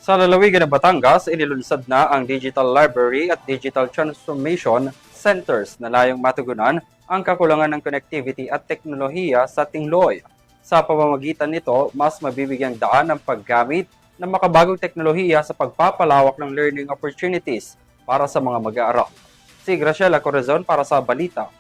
Sa lalawigan ng Batangas, inilunsad na ang Digital Library at Digital Transformation Centers na layong matugunan ang kakulangan ng connectivity at teknolohiya sa Tingloy. Sa pamamagitan nito, mas mabibigyang daan ang paggamit ng makabagong teknolohiya sa pagpapalawak ng learning opportunities para sa mga mag-aaral. Si Graciela Corazon para sa Balita.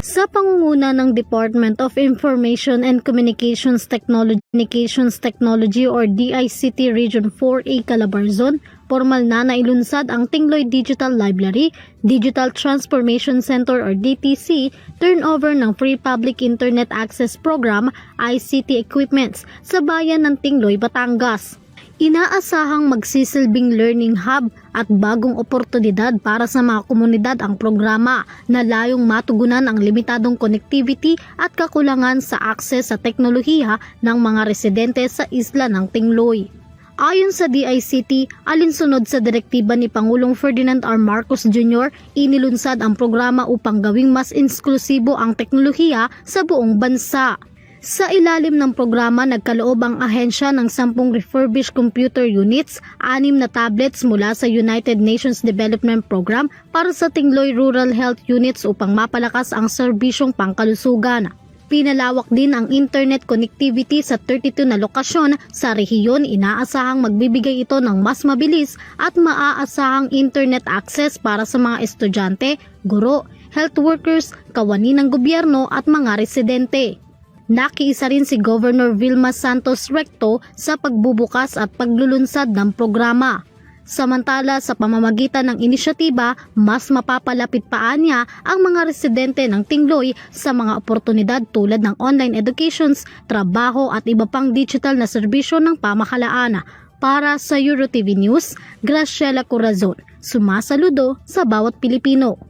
Sa pangunguna ng Department of Information and Communications Technology or DICT Region 4A Calabarzon, formal na nailunsad ang Tingloy Digital Library, Digital Transformation Center or DTC, turnover ng Free Public Internet Access Program, ICT equipments sa bayan ng Tingloy, Batangas. Inaasahang magsisilbing learning hub at bagong oportunidad para sa mga komunidad ang programa na layong matugunan ang limitadong connectivity at kakulangan sa akses sa teknolohiya ng mga residente sa isla ng Tingloy. Ayon sa DICT, alinsunod sa direktiba ni Pangulong Ferdinand R. Marcos Jr., inilunsad ang programa upang gawing mas inklusibo ang teknolohiya sa buong bansa. Sa ilalim ng programa, nagkaloob ang ahensya ng 10 refurbished computer units, 6 na tablets mula sa United Nations Development Program para sa Tingloy Rural Health Units upang mapalakas ang serbisyong pangkalusugan. Pinalawak din ang internet connectivity sa 32 na lokasyon sa rehiyon. Inaasahang magbibigay ito ng mas mabilis at maaasahang internet access para sa mga estudyante, guro, health workers, kawani ng gobyerno at mga residente. Nakiisa rin si Governor Vilma Santos Recto sa pagbubukas at paglulunsad ng programa. Samantala, sa pamamagitan ng inisyatiba, mas mapapalapit pa niya ang mga residente ng Tingloy sa mga oportunidad tulad ng online educations, trabaho at iba pang digital na serbisyo ng pamahalaan. Para sa EuroTV News, Graciela Corazon, sumasaludo sa bawat Pilipino.